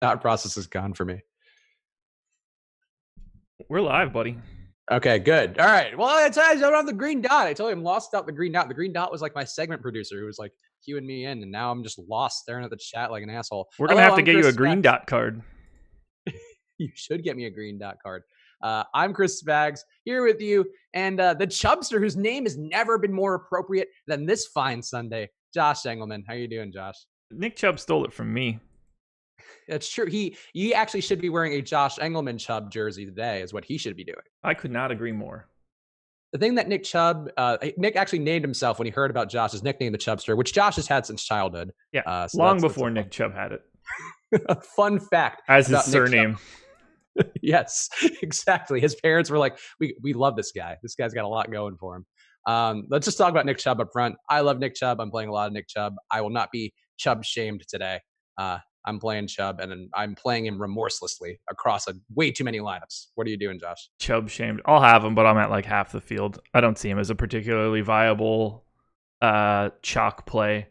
Thought process is gone for me. We're live, buddy. Okay, good. All right. Well, I don't have the green dot. I told you I'm lost out the green dot. The green dot was like my segment producer who was like cueing me in, and now I'm just lost staring at the chat like an asshole. We're going to Hello, have to I'm get you a Chris green Spags. dot card. You should get me a green dot card. I'm Chris Spags here with you, and the Chubster, whose name has never been more appropriate than this fine Sunday, Josh Engelman. How you doing, Josh? Nick Chubb stole it from me. That's true. He actually should be wearing a Josh Engelman Chubb jersey today, is what he should be doing. I could not agree more. The thing that Nick actually named himself when he heard about Josh's nickname, the Chubster, which Josh has had since childhood. Yeah, long before Nick Chubb had it. A fun fact. As his surname. Yes, exactly. His parents were like, we love this guy. This guy's got a lot going for him. Let's just talk about Nick Chubb up front. I love Nick Chubb. I'm playing a lot of Nick Chubb. I will not be Chubb shamed today. I'm playing Chubb, and I'm playing him remorselessly across way too many lineups. What are you doing, Josh? Chubb shamed. I'll have him, but I'm at like half the field. I don't see him as a particularly viable chalk play.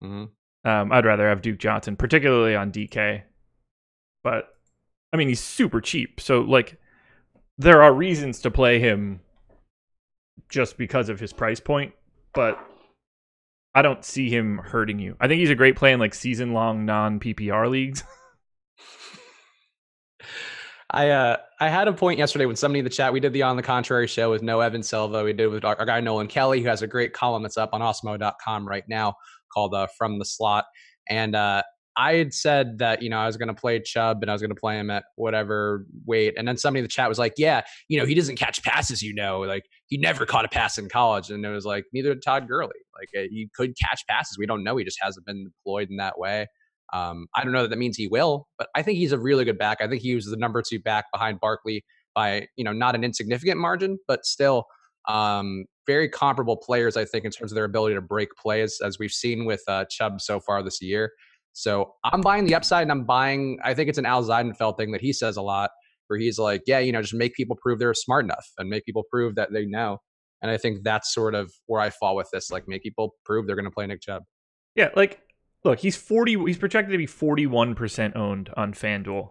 Mm-hmm. I'd rather have Duke Johnson, particularly on DK. But, I mean, he's super cheap. So, like, there are reasons to play him just because of his price point. But I don't see him hurting you. I think he's a great play in like season-long non-PPR leagues. I had a point yesterday when somebody in the chat, we did the On the Contrary show with No Evan Silva. We did it with our guy Nolan Kelly, who has a great column that's up on Osmo.com right now called From the Slot. And I had said that, I was going to play Chubb and I was going to play him at whatever weight. And then somebody in the chat was like, yeah, he doesn't catch passes, like he never caught a pass in college. And it was like, neither did Todd Gurley. Like he could catch passes. We don't know. He just hasn't been deployed in that way. I don't know that means he will, but I think he's a really good back. I think he was the number 2 back behind Barkley by, not an insignificant margin, but still very comparable players, I think, in terms of their ability to break plays, as we've seen with Chubb so far this year. So I'm buying the upside, and I think it's an Al Zeidenfeld thing that he says a lot, where he's like, yeah, just make people prove they're smart enough and make people prove that they know. And I think that's sort of where I fall with this, like make people prove they're going to play Nick Chubb. Yeah, like, look, he's projected to be 41% owned on FanDuel.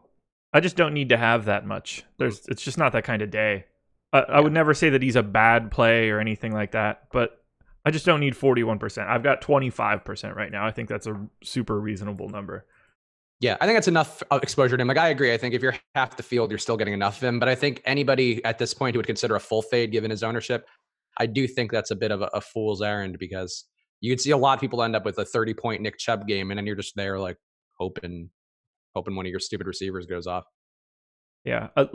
I just don't need to have that much. It's just not that kind of day. I would never say that he's a bad play or anything like that, but I just don't need 41%. I've got 25% right now. I think that's a super reasonable number. Yeah, I think that's enough exposure to him. Like, I agree. I think if you're half the field, you're still getting enough of him. But I think anybody at this point who would consider a full fade given his ownership, I do think that's a bit of a fool's errand, because you could see a lot of people end up with a 30-point Nick Chubb game, and then you're just there like hoping one of your stupid receivers goes off. Yeah, I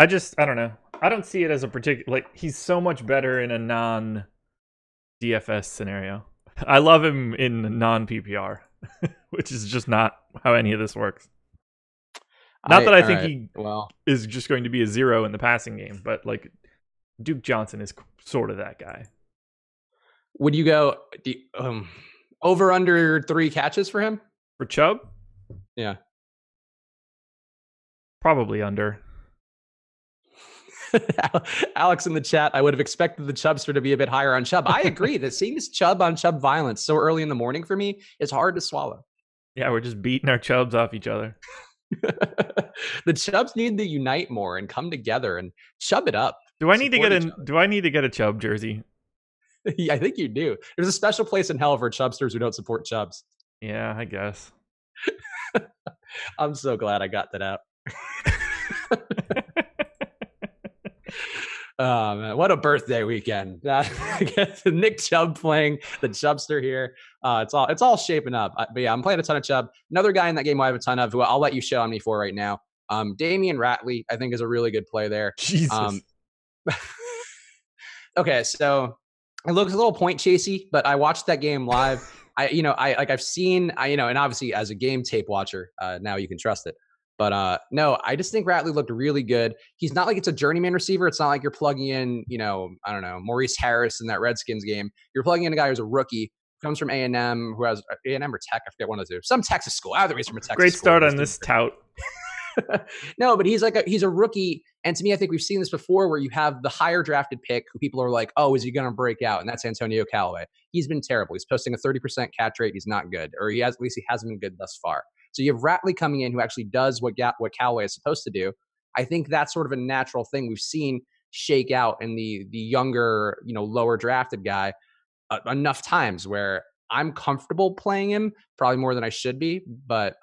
don't know. I don't see it as a particular, like, he's so much better in a non-DFS scenario. I love him in non-PPR, which is just not how any of this works. Not that I think he is just going to be a 0 in the passing game, but like Duke Johnson is sort of that guy. Would you go over under 3 catches for him? For Chubb? Yeah. Probably under. Alex in the chat, I would have expected the Chubster to be a bit higher on Chubb. I agree that seeing this Chubb on Chubb violence so early in the morning for me is hard to swallow. Yeah, we're just beating our Chubbs off each other. The Chubbs need to unite more and come together and Chubb it up. Do I need to get a Chubb jersey? Yeah, I think you do. There's a special place in hell for Chubsters who don't support Chubbs. Yeah, I guess. I'm so glad I got that out. Oh man, what a birthday weekend! Nick Chubb playing the Chubster here. It's all shaping up. But yeah, I'm playing a ton of Chubb. Another guy in that game I have a ton of, who I'll let you show on me for right now. Damion Ratley, I think, is a really good play there. Jesus. Okay, so it looks a little point chasey, but I watched that game live. I've seen, and obviously as a game tape watcher, now you can trust it. But no, I just think Ratley looked really good. He's not like it's a journeyman receiver. It's not like you're plugging in, I don't know, Maurice Harris in that Redskins game. You're plugging in a guy who's a rookie, comes from A&M, who has A&M or Tech. I forget one of the two. Some Texas school. Either way, he's from a Texas school. Great start on this tout. No, but he's a rookie. And to me, I think we've seen this before, where you have the higher drafted pick who people are like, oh, is he going to break out? And that's Antonio Callaway. He's been terrible. He's posting a 30% catch rate. He's not good, or at least he hasn't been good thus far. So you have Ratley coming in who actually does what Callaway is supposed to do. I think that's sort of a natural thing we've seen shake out in the younger, lower drafted guy enough times where I'm comfortable playing him, probably more than I should be, but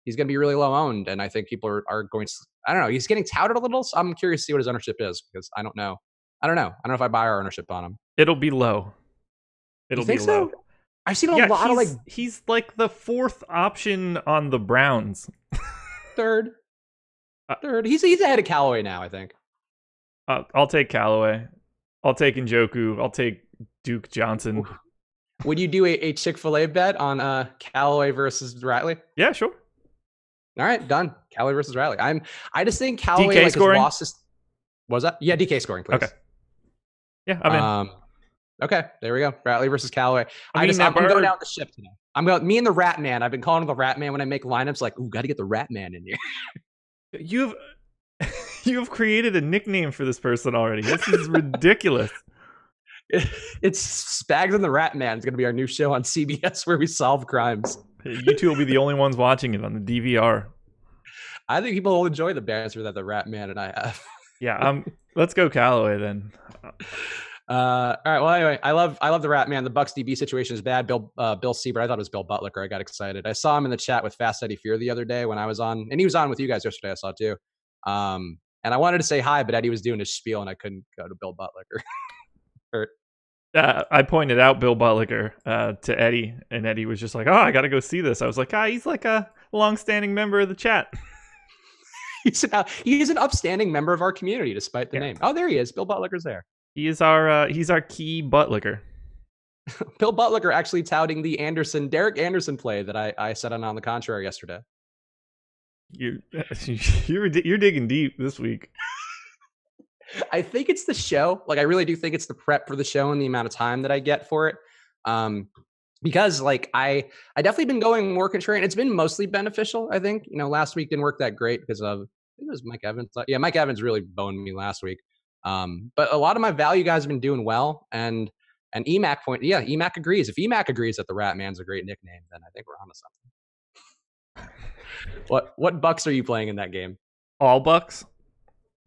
he's going to be really low owned, and I think people are going to. I don't know. He's getting touted a little, so I'm curious to see what his ownership is because I don't know. I don't know if I buy our ownership on him. It'll be low. You think so? I've seen a lot of he's like the fourth option on the Browns. Third. He's ahead of Callaway now, I think. I'll take Callaway. I'll take Njoku. I'll take Duke Johnson. Ooh. Would you do a Chick-fil-A bet on Callaway versus Ratley? Yeah, sure. All right, done. Callaway versus Ratley. I just think Callaway DK scoring? His losses. Was that? Yeah, DK scoring, please. Okay. Yeah, I'm in. Okay, there we go. Ratley versus Callaway. I'm going down the ship today. Me and the Rat Man. I've been calling him the Rat Man when I make lineups. Like, ooh, got to get the Rat Man in here. You've created a nickname for this person already. This is ridiculous. It's Spags and the Rat Man. It's going to be our new show on CBS where we solve crimes. You two will be the only ones watching it on the DVR. I think people will enjoy the banter that the Rat Man and I have. Yeah, let's go Callaway then. All right. Well, anyway, I love the Rat Man. The Bucks DB situation is bad. Bill Siebert. I thought it was Bill Butler. I got excited. I saw him in the chat with Fast Eddie Fear the other day when I was on, and he was on with you guys yesterday. I saw too. And I wanted to say hi, but Eddie was doing his spiel, and I couldn't go to Bill Butler. I pointed out Bill Butler to Eddie, and Eddie was just like, "Oh, I got to go see this." I was like, he's like a long-standing member of the chat." He's an upstanding member of our community, despite the name. Oh, there he is. Bill Butler's there. He's our key Butler. Bill Butler actually touting the Derek Anderson play that I said on the contrary yesterday. You're digging deep this week. I think it's the show. Like, I really do think it's the prep for the show and the amount of time that I get for it. Because like I definitely been going more contrarian. It's been mostly beneficial. I think, last week didn't work that great because of, I think it was Mike Evans. Yeah, Mike Evans really boned me last week. But a lot of my value guys have been doing well, and EMAC agrees. If EMAC agrees that the Rat Man's a great nickname, then I think we're onto something. What Bucks are you playing in that game? All Bucks.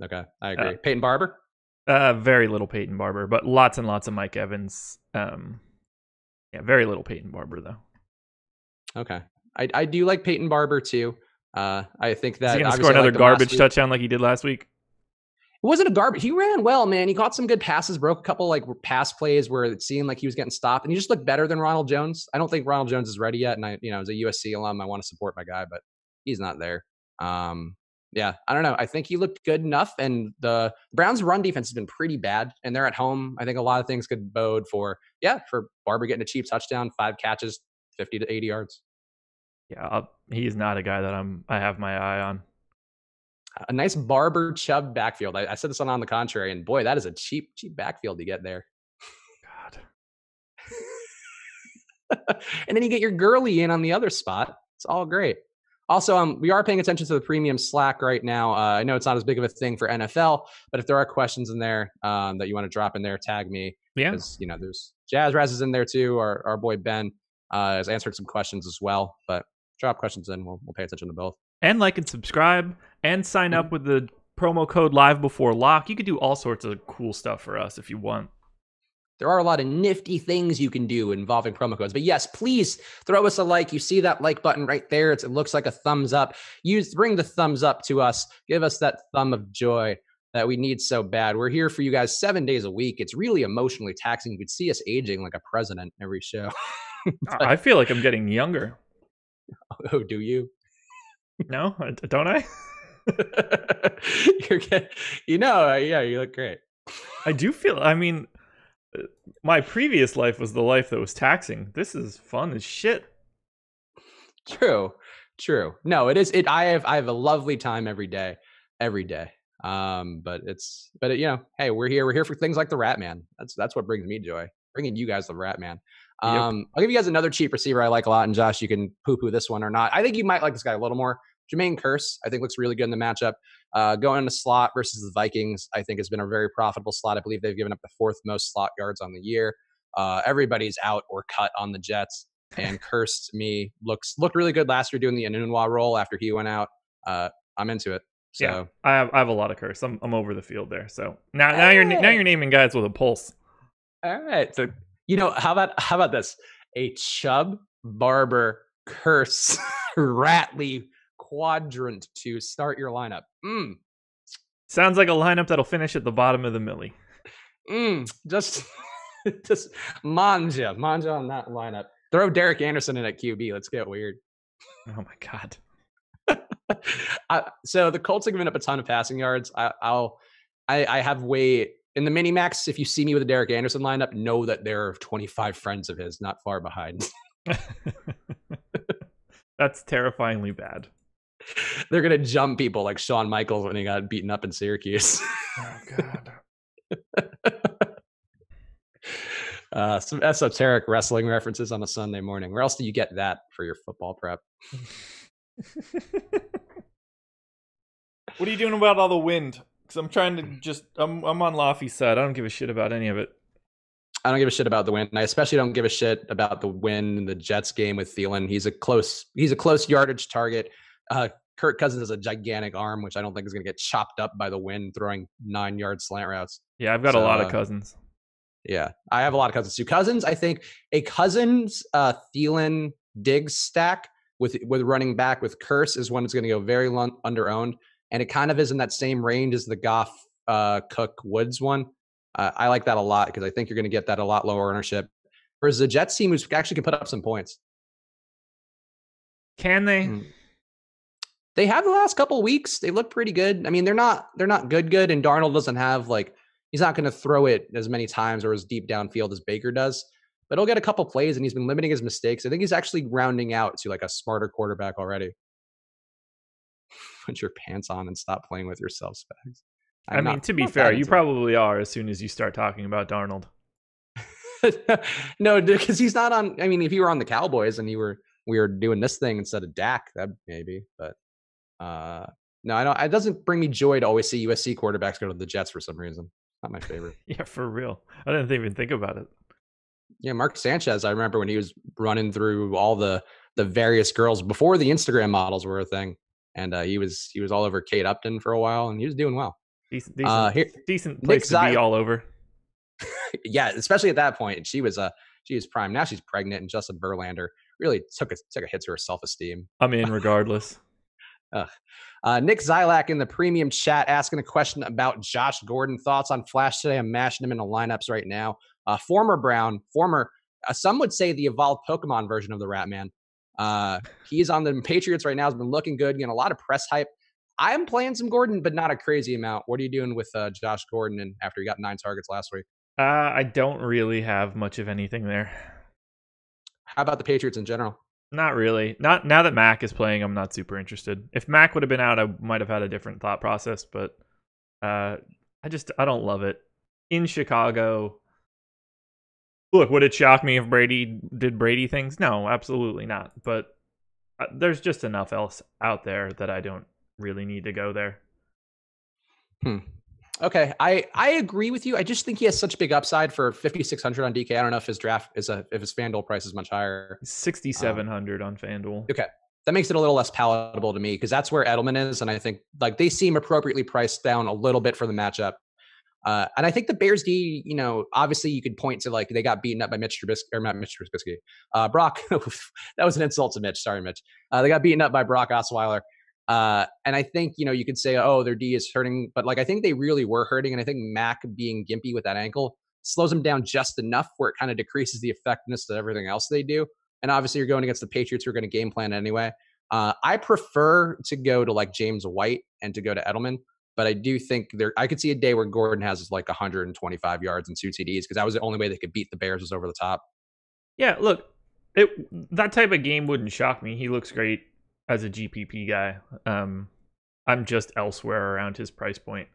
Okay, I agree. Peyton Barber? Very little Peyton Barber, but lots and lots of Mike Evans. Very little Peyton Barber though. Okay, I do like Peyton Barber too. I think that he's going to score another garbage touchdown like he did last week. It wasn't a garbage. He ran well, man. He caught some good passes, broke a couple like pass plays where it seemed like he was getting stopped, and he just looked better than Ronald Jones. I don't think Ronald Jones is ready yet, and as a USC alum, I want to support my guy, but he's not there. Yeah, I don't know. I think he looked good enough, and the Browns' run defense has been pretty bad, and they're at home. I think a lot of things could bode for Barber getting a cheap touchdown, 5 catches, 50 to 80 yards. Yeah, he's not a guy that I have my eye on. A nice Barber Chubb backfield. I said this on the contrary, and boy, that is a cheap backfield to get there. God. And then you get your Gurley in on the other spot. It's all great. Also, we are paying attention to the premium Slack right now. I know it's not as big of a thing for NFL, but if there are questions in there that you want to drop in there, tag me. Yeah. Because, there's Jazz Raz is in there too. Our boy Ben has answered some questions as well. But drop questions in. We'll pay attention to both. And like and subscribe and sign up with the promo code live before lock. You could do all sorts of cool stuff for us if you want. There are a lot of nifty things you can do involving promo codes. But yes, please throw us a like. You see that like button right there. It looks like a thumbs up. Bring the thumbs up to us. Give us that thumb of joy that we need so bad. We're here for you guys 7 days a week. It's really emotionally taxing. You could see us aging like a president every show. I feel like I'm getting younger. Oh, do you? No, don't I? You look great. I do feel, my previous life was the life that was taxing. This is fun as shit. True. No, it is. I have a lovely time every day. Hey, we're here for things like the Rat Man. That's what brings me joy. Bringing you guys the Rat Man. Yep. I'll give you guys another cheap receiver I like a lot, and Josh, you can poo-poo this one or not. I think you might like this guy a little more. Jermaine Kearse, I think, looks really good in the matchup. Going into slot versus the Vikings, I think has been a very profitable slot. I believe they've given up the 4th most slot yards on the year. Everybody's out or cut on the Jets. And Kearse to me looked really good last year doing the Anunwa role after he went out. I'm into it. So yeah, I have a lot of Kearse. I'm over the field there. So now you're naming guys with a pulse. All right. So how about this? A Chubb, Barber, Kearse, Ratley quadrant to start your lineup. Sounds like a lineup that'll finish at the bottom of the millie. Just manja on that lineup. Throw Derek Anderson in at QB. Let's get weird. Oh my god. So the Colts are giving up a ton of passing yards. I have way in the mini max. If you see me with a Derek Anderson lineup, know that there are 25 friends of his not far behind. That's terrifyingly bad. They're gonna jump people like Shawn Michaels when he got beaten up in Syracuse. Oh god. Some esoteric wrestling references on a Sunday morning. Where else do you get that for your football prep? What are you doing about all the wind? Because I'm trying to I'm on Laffy's side. I don't give a shit about any of it. I don't give a shit about the win. I especially don't give a shit about the win in the Jets game with Thielen. He's a close yardage target. Kirk Cousins has a gigantic arm, which I don't think is going to get chopped up by the wind throwing 9-yard slant routes. Yeah, I've got a lot of Cousins. Yeah, I have a lot of Cousins too. Cousins, I think a Cousins, Thielen, Diggs stack with running back with Kearse is one that's going to go very under-owned. And it kind of is in that same range as the Goff, Cook, Woods one. I like that a lot because I think you're going to get that a lot lower ownership. Whereas the Jets team who actually can put up some points. Can they? They have the last couple of weeks. They look pretty good. I mean, they're not good. And Darnold doesn't have he's not going to throw it as many times or as deep downfield as Baker does. But he'll get a couple plays, and he's been limiting his mistakes. I think he's actually rounding out to a smarter quarterback already. Put your pants on and stop playing with yourself, Spags. I mean, to be fair, you probably are as soon as you start talking about Darnold. No, because he's not on. I mean, if you were on the Cowboys and we were doing this thing instead of Dak, that maybe. But no, I don't. It doesn't bring me joy to always see USC quarterbacks go to the Jets for some reason. Not my favorite. Yeah, for real. I didn't even think about it. Yeah, Mark Sanchez. I remember when he was running through all the various girls before the Instagram models were a thing, and he was all over Kate Upton for a while, and he was doing well. Decent place to be all over. Yeah, especially at that point. She was prime. Now she's pregnant, and Justin Verlander really took a hit to her self-esteem. I'm in regardless. Nick Zylak in the premium chat asking a question about Josh Gordon. Thoughts on Flash today? I'm mashing him into lineups right now. Former Brown, some would say the evolved Pokemon version of the Rat Man. He's on the Patriots right now. Has been looking good, getting a lot of press hype. I'm playing some Gordon, but not a crazy amount. What are you doing with Josh Gordon and after he got 9 targets last week? I don't really have much of anything there. How about the Patriots in general? Not really. Not now that Mac is playing, I'm not super interested. If Mac would have been out, I might have had a different thought process, but I don't love it. In Chicago, look, would it shock me if Brady did Brady things? No, absolutely not. But there's just enough else out there that I don't really need to go there. Okay, I agree with you. I just think he has such big upside for 5,600 on DK. I don't know if his draft if his FanDuel price is much higher. 6,700 on FanDuel. Okay, that makes it a little less palatable to me because that's where Edelman is, and I think they seem appropriately priced down a little bit for the matchup. And I think the Bears D, obviously you could point to they got beaten up by Mitch Trubisky, or not Mitch Trubisky, Brock. That was an insult to Mitch. Sorry, Mitch. They got beaten up by Brock Osweiler. And I think, you could say, oh, their D is hurting, but I think they really were hurting. And I think Mac being gimpy with that ankle slows them down just enough where it kind of decreases the effectiveness of everything else they do. And obviously you're going against the Patriots who are going to game plan anyway. I prefer to go to James White and to go to Edelman, but I do think I could see a day where Gordon has 125 yards and 2 TDs because that was the only way they could beat the Bears was over the top. Yeah, look, that type of game wouldn't shock me. He looks great as a GPP guy. I'm just elsewhere around his price point.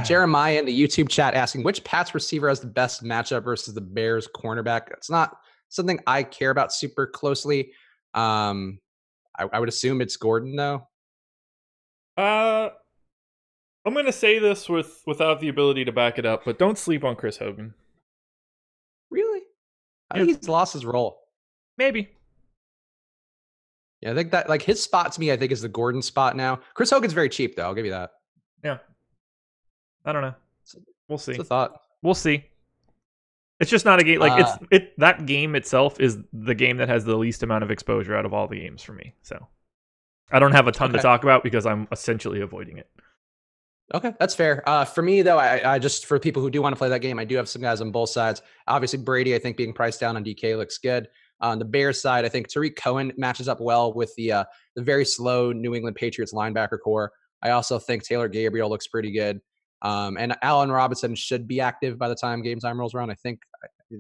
Jeremiah in the YouTube chat asking which Pats receiver has the best matchup versus the Bears cornerback. It's not something I care about super closely. I would assume it's Gordon though. I'm going to say this without the ability to back it up, but don't sleep on Chris Hogan. Really? I think he's lost his role. Maybe. Yeah, I think that like his spot to me, I think is the Gordon spot now. Chris Hogan's very cheap though. I'll give you that. Yeah. I don't know. We'll see. It's a thought. We'll see. It's just not a game like that game itself is the game that has the least amount of exposure out of all the games for me. So I don't have a ton to talk about because I'm essentially avoiding it. Okay, that's fair. For me, though, I just, for people who do want to play that game, I do have some guys on both sides. Obviously, Brady, I think being priced down on DK looks good. On the Bears side, I think Tariq Cohen matches up well with the very slow New England Patriots linebacker core. I also think Taylor Gabriel looks pretty good. And Allen Robinson should be active by the time game time rolls around. I think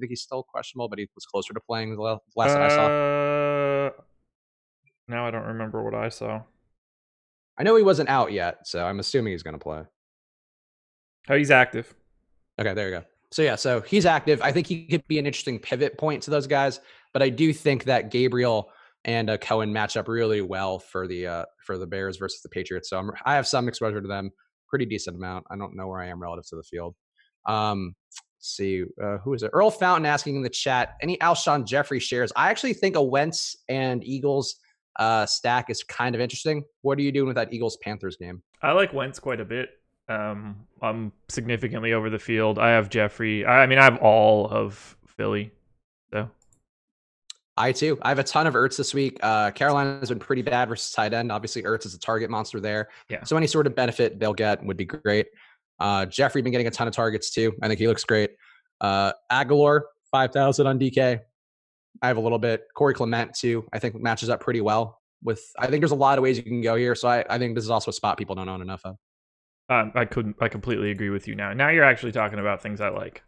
he's still questionable, but he was closer to playing the last that I saw. Now I don't remember what I saw. I know he wasn't out yet, so I'm assuming he's going to play. Oh, he's active. Okay, there you go. So yeah, so he's active. I think he could be an interesting pivot point to those guys, but I do think that Gabriel and Cohen match up really well for the Bears versus the Patriots. So I have some exposure to them, pretty decent amount. I don't know where I am relative to the field. Let's see, who is it? Earl Fountain asking in the chat, any Alshon Jeffrey shares? I actually think a Wentz and Eagles stack is kind of interesting. What are you doing with that Eagles-Panthers game? I like Wentz quite a bit. I'm significantly over the field. I have Jeffrey. I mean, I have all of Philly. So I too. I have a ton of Ertz this week. Carolina has been pretty bad versus tight end. Obviously, Ertz is a target monster there. Yeah. So any sort of benefit they'll get would be great. Jeffrey been getting a ton of targets too. I think he looks great. Aguilar, 5,000 on DK. I have a little bit. Corey Clement too. I think matches up pretty well with. I think there's a lot of ways you can go here. So I think this is also a spot people don't own enough of. I completely agree with you now. Now you're actually talking about things I like.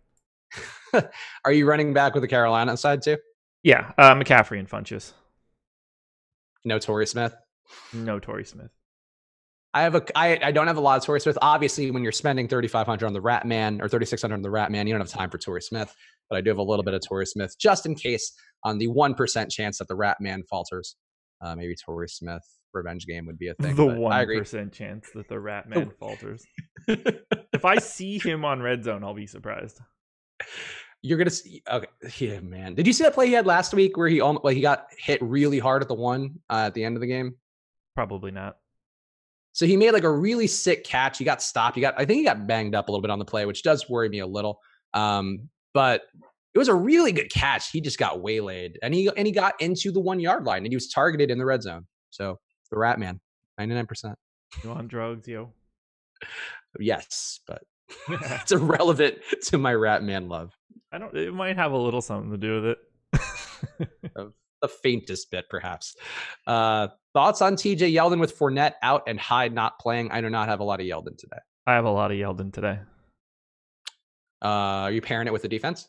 Are you running back with the Carolina side too? Yeah, McCaffrey and Funches. No Torrey Smith. No Torrey Smith. I don't have a lot of Torrey Smith. Obviously, when you're spending $3,500 on the Rat Man or $3,600 on the Rat Man, you don't have time for Torrey Smith. But I do have a little bit of Torrey Smith just in case on the 1% chance that the Rat Man falters. Maybe Torrey Smith revenge game would be a thing. The 1% chance that the Rat Man falters. If I see him on Red Zone, I'll be surprised. You're gonna see. Okay, yeah, man. Did you see that play he had last week where he got hit really hard at the one at the end of the game? Probably not. So he made like a really sick catch. He got stopped. I think he got banged up a little bit on the play, which does worry me a little. But it was a really good catch. He just got waylaid, and he got into the 1 yard line, and he was targeted in the red zone. So the Rat Man, 99%. You on drugs, yo? Yes, but it's irrelevant to my Rat Man love. It might have a little something to do with it. The faintest bit, perhaps. Thoughts on TJ Yeldon with Fournette out and Hyde not playing? I do not have a lot of Yeldon today. I have a lot of Yeldon today. Are you pairing it with the defense?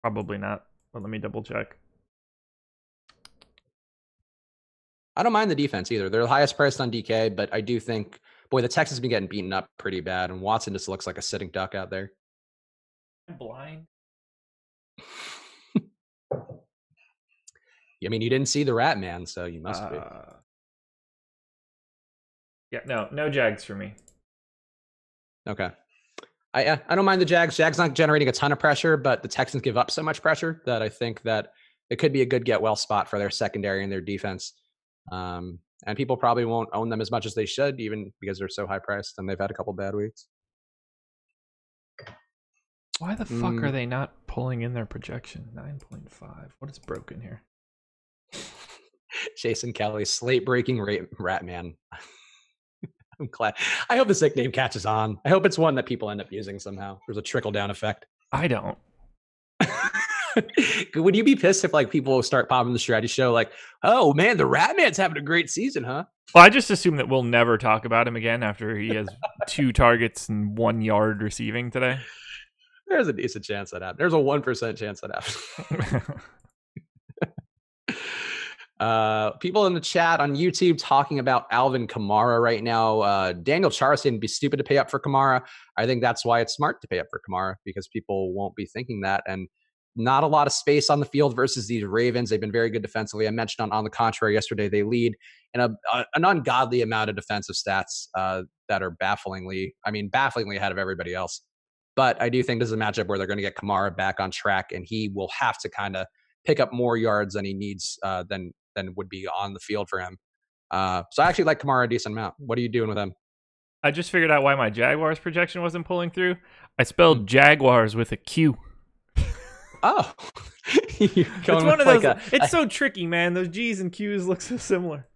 Probably not, but let me double check. I don't mind the defense either. They're the highest priced on DK, but I do think, boy, the Texans have been getting beaten up pretty bad, and Watson just looks like a sitting duck out there. I'm blind. I mean, you didn't see the Rat Man, so you must be. Yeah, no Jags for me. Okay. I don't mind the Jags. Jags not generating a ton of pressure, but the Texans give up so much pressure that I think that it could be a good get well spot for their secondary and their defense. And people probably won't own them as much as they should, even because they're so high priced and they've had a couple bad weeks. Why the fuck are they not pulling in their projection? 9.5. What is broken here? Jason Kelly, slate breaking Rat Man. I'm glad. I hope this nickname catches on. I hope it's one that people end up using somehow. There's a trickle down effect. I don't. Would you be pissed if like people start popping the strategy show like, oh man, the Rat Man's having a great season, huh? Well, I just assume that we'll never talk about him again after he has 2 targets and 1 yard receiving today. There's a decent chance that happens. There's a 1% chance that happens. People in the chat on YouTube talking about Alvin Kamara right now. Daniel Charleston would be stupid to pay up for Kamara. I think that's why it's smart to pay up for Kamara, because people won't be thinking that. And not a lot of space on the field versus these Ravens. They've been very good defensively. I mentioned on the contrary yesterday, they lead in an ungodly amount of defensive stats that are bafflingly ahead of everybody else. But I do think this is a matchup where they're going to get Kamara back on track, and he will have to kind of pick up more yards than he needs than would be on the field for him. So I actually like Kamara a decent amount. What are you doing with him? I just figured out why my Jaguars projection wasn't pulling through. I spelled Jaguars with a Q. Oh, it's one of those. It's so tricky, man. Those G's and Q's look so similar.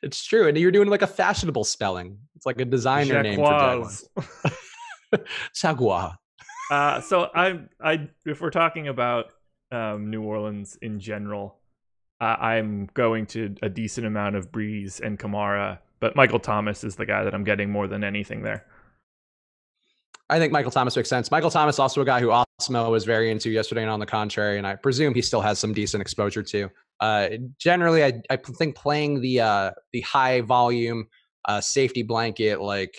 It's true, and you're doing like a fashionable spelling. It's like a designer name for Jaguars. Jaguar. So I if we're talking about New Orleans in general, I'm going to a decent amount of Breeze and Kamara, but Michael Thomas is the guy that I'm getting more than anything there. I think Michael Thomas makes sense. Michael Thomas, also a guy who Osmo was very into yesterday, and on the contrary, and I presume he still has some decent exposure too. Generally, I think playing the high volume safety blanket, like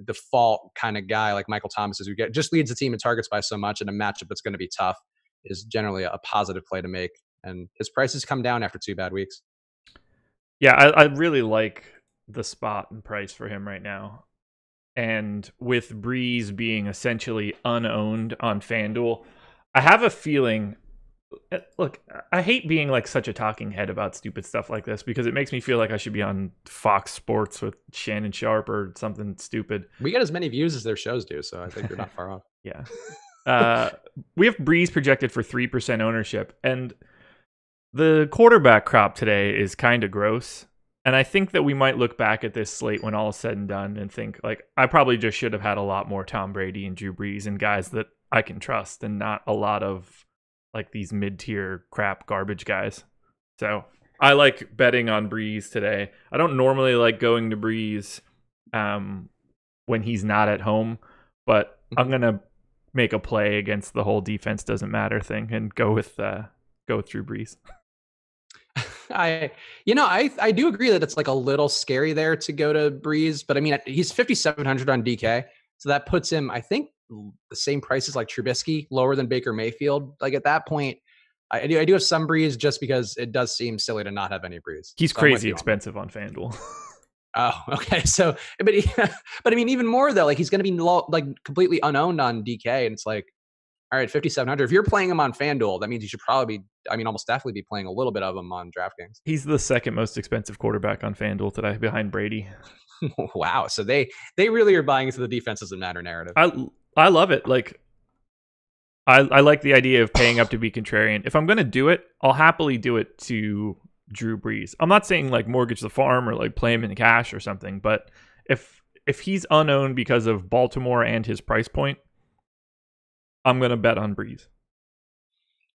default kind of guy like Michael Thomas is, who just leads the team in targets by so much in a matchup that's going to be tough, is generally a positive play to make. And his prices come down after 2 bad weeks. Yeah, I really like the spot and price for him right now. And with Breeze being essentially unowned on FanDuel, I have a feeling... Look, I hate being like such a talking head about stupid stuff like this because it makes me feel like I should be on Fox Sports with Shannon Sharp or something stupid. We get as many views as their shows do, so I think you're not far off. Yeah. We have Breeze projected for 3% ownership, and the quarterback crop today is kind of gross. And I think that we might look back at this slate when all is said and done and think, like, I probably just should have had a lot more Tom Brady and Drew Brees and guys that I can trust and not a lot of, like, these mid-tier crap garbage guys. So I like betting on Breeze today. I don't normally like going to Breeze when he's not at home, but I'm going to make a play against the whole defense doesn't matter thing and go with Drew Brees. I do agree that it's like a little scary there to go to Breeze, but I mean, he's 5,700 on DK. So that puts him, I think, the same prices like Trubisky, lower than Baker Mayfield. Like at that point, I do have some Breeze just because it does seem silly to not have any Breeze. He's crazy expensive on FanDuel. Oh, okay. So, but I mean, even more though, like he's going to be like completely unowned on DK, and it's like, all right, 5,700. If you're playing him on FanDuel, that means you should probably be, almost definitely be playing a little bit of him on DraftKings. He's the second most expensive quarterback on FanDuel today, behind Brady. Wow. So they really are buying into the defense doesn't matter narrative. I love it. Like, I like the idea of paying up to be contrarian. If I'm going to do it, I'll happily do it to Drew Brees. I'm not saying like mortgage the farm or like play him in cash or something, but if he's unowned because of Baltimore and his price point, I'm going to bet on Breeze.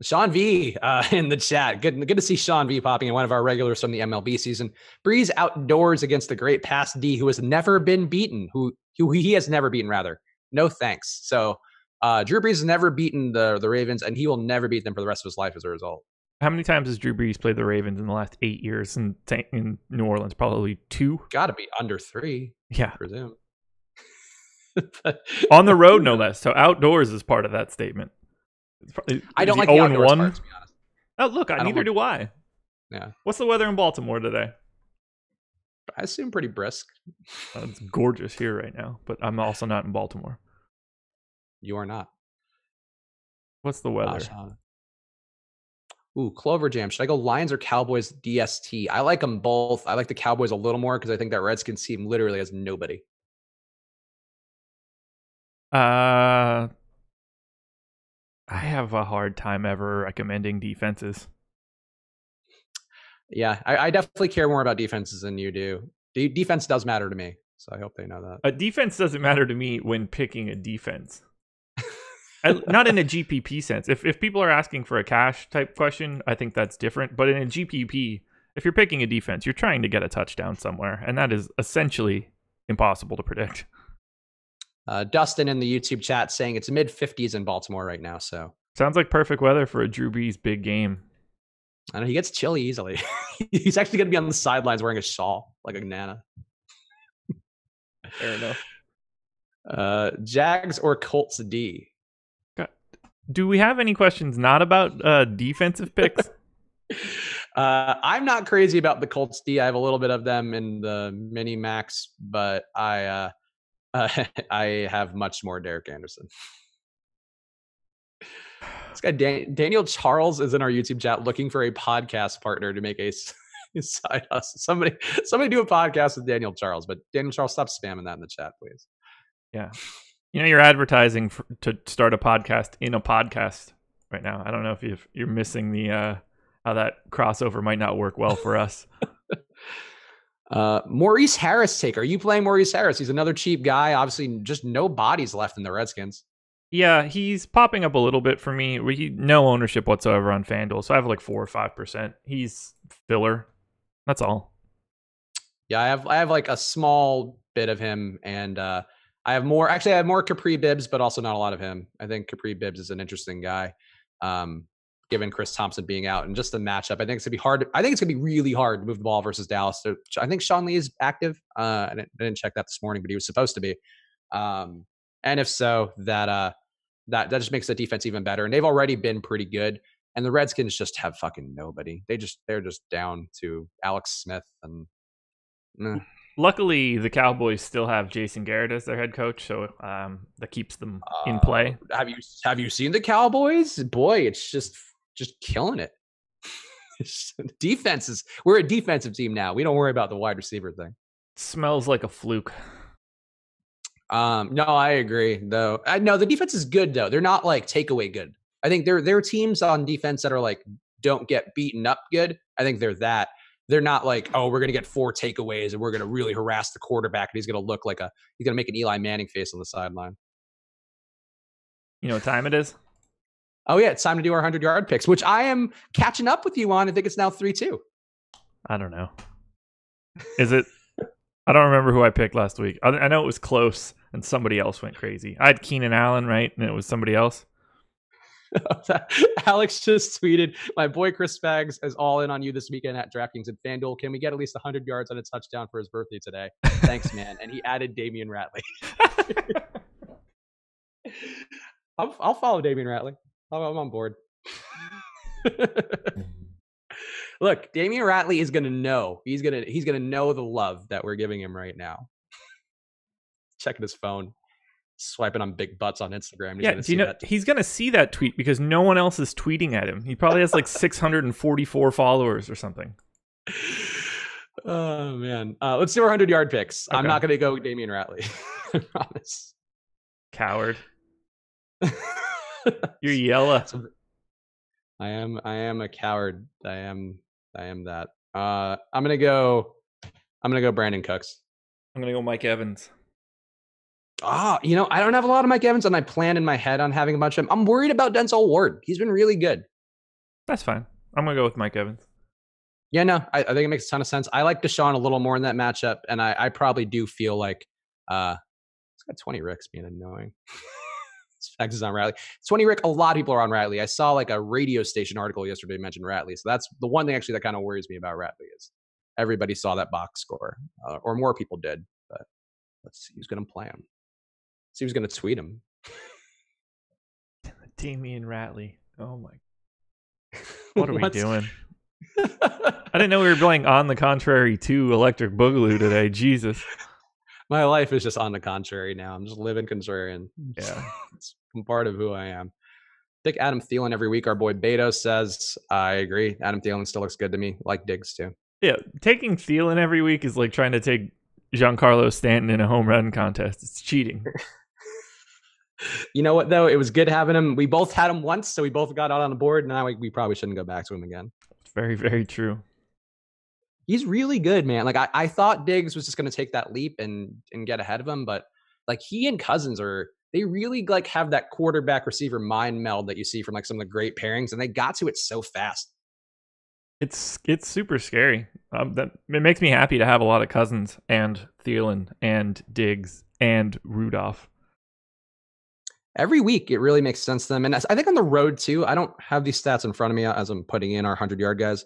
Sean V in the chat. Good to see Sean V popping in, one of our regulars from the MLB season. Breeze outdoors against the great pass D who has never been beaten, who he has never beaten, rather. No thanks. So Drew Brees has never beaten the Ravens, and he will never beat them for the rest of his life as a result. How many times has Drew Brees played the Ravens in the last 8 years in New Orleans? Probably 2. Got to be under 3. Yeah. I presume. On the road, no less. So outdoors is part of that statement. I don't like the outdoors part, to be honest. Oh, look, neither do I. Yeah. What's the weather in Baltimore today? I assume pretty brisk. It's gorgeous here right now, but I'm also not in Baltimore. You are not. What's the weather? Ooh, Clover Jam. Should I go Lions or Cowboys DST? I like them both. I like the Cowboys a little more because I think that Redskins team literally has nobody. I have a hard time ever recommending defenses. Yeah, I definitely care more about defenses than you do. Defense does matter to me, so I hope they know that. A defense doesn't matter to me when picking a defense. Not in a GPP sense. If people are asking for a cash type question, I think that's different. But in a GPP, if you're picking a defense, you're trying to get a touchdown somewhere, and that is essentially impossible to predict. Dustin in the YouTube chat saying it's mid-50s in Baltimore right now. So sounds like perfect weather for a Drew Brees big game. I know he gets chilly easily. He's actually going to be on the sidelines wearing a shawl like a nana. Fair enough. Jags or Colts D? Do we have any questions not about defensive picks? I'm not crazy about the Colts D. I have a little bit of them in the mini max, but I Uh, I have much more Derek Anderson. This guy Daniel Charles is in our YouTube chat looking for a podcast partner to make a side hustle. Somebody do a podcast with Daniel Charles, but Daniel Charles, stop spamming that in the chat, please. Yeah, you're advertising to start a podcast in a podcast right now. I don't know if you're missing the how that crossover might not work well for us. Maurice Harris take. Are you playing Maurice Harris? He's another cheap guy. Obviously, just no bodies left in the Redskins. Yeah, he's popping up a little bit for me. No ownership whatsoever on FanDuel, so I have like 4 or 5%. He's filler. That's all. Yeah, I have like a small bit of him, and I have more. Actually, I have more Capri Bibbs, but also not a lot of him. I think Capri Bibbs is an interesting guy, given Chris Thompson being out and just the matchup. I think it's gonna be hard. I think it's gonna be really hard to move the ball versus Dallas. So I think Sean Lee is active. I didn't check that this morning, but he was supposed to be. And if so, that just makes the defense even better. And they've already been pretty good. And the Redskins just have fucking nobody. They're just down to Alex Smith and. Luckily, the Cowboys still have Jason Garrett as their head coach, so that keeds them in play. Have you seen the Cowboys? Boy, it's just killing it. We're a defensive team now. We don't worry about the wide receiver thing. Smells like a fluke. No, I agree though. No, the defense is good though. They're not like takeaway good. I think there are teams on defense that are like don't get beaten up good. I think they're that. They're not like, oh, we're gonna get 4 takeaways and we're gonna really harass the quarterback and he's gonna look like he's gonna make an Eli Manning face on the sideline. You know what time it is? Oh yeah, it's time to do our 100-yard picks, which I am catching up with you on. I think it's now 3-2. I don't know. Is it? I don't remember who I picked last week. I know it was close, and somebody else went crazy. I had Keenan Allen, right? And it was somebody else. Alex just tweeted, my boy Chris Spags is all in on you this weekend at DraftKings and FanDuel. Can we get at least 100 yards on a touchdown for his birthday today? Thanks, man. And he added Damion Ratley. I'll follow Damion Ratley. I'm on board. Look, Damion Ratley is gonna know. He's gonna know the love that we're giving him right now. Checking his phone, swiping on big butts on Instagram. Yeah, do you know he's gonna see that tweet because no one else is tweeting at him. He probably has like 644 followers or something. Oh man, let's do our 100-yard picks. Okay. I'm not gonna go Damion Ratley. I promise. Coward. You're yellow. I am a coward. I am that. I'm gonna go Brandon Cooks. I'm gonna go Mike Evans. I don't have a lot of Mike Evans, and I planned in my head on having a bunch of him. I'm worried about Denzel Ward. He's been really good. That's fine. I'm gonna go with Mike Evans. Yeah, no, I think it makes a ton of sense. I like Deshaun a little more in that matchup, and I probably do feel like it's got 20 Ricks being annoying. Fact is on Ratley. 20 Rick, a lot of people are on Ratley. I saw like a radio station article yesterday mentioned Ratley. So that's the one thing actually that kind of worries me about Ratley is everybody saw that box score, or more people did. But let's see who's going to play him. See who's going to tweet him. Damion Ratley. Oh my. What are we doing? I didn't know we were playing On the Contrary to Electric Boogaloo today. Jesus. My life is just on the contrary now. I'm just living contrarian. Yeah. It's part of who I am. Pick Adam Thielen every week. Our boy Beto says, I agree. Adam Thielen still looks good to me. Like Diggs too. Yeah. Taking Thielen every week is like trying to take Giancarlo Stanton in a home run contest. It's cheating. You know what, though? It was good having him. We both had him once, so we both got out on the board. Now we probably shouldn't go back to him again. Very, very true. He's really good, man. Like I thought Diggs was just going to take that leap and get ahead of him, but like he and Cousins they really like have that quarterback receiver mind meld that you see from like some of the great pairings, and they got to it so fast. It's super scary. It makes me happy to have a lot of Cousins and Thielen and Diggs and Rudolph. Every week, it really makes sense to them, and I think on the road too. I don't have these stats in front of me as I'm putting in our 100-yard guys.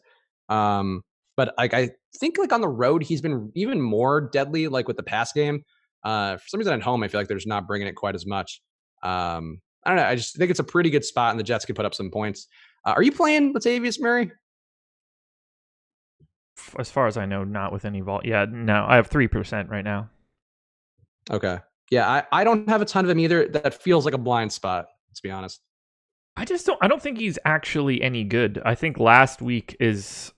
But like I think like on the road, he's been even more deadly, like with the pass game. For some reason at home, I feel like they're just not bringing it quite as much. I don't know. I just think it's a pretty good spot, and the Jets could put up some points. Are you playing Latavius Murray? As far as I know, not with any vault. Yeah, no. I have 3% right now. Okay. Yeah, I don't have a ton of him either. That feels like a blind spot, to be honest. I don't think he's actually any good. I think last week is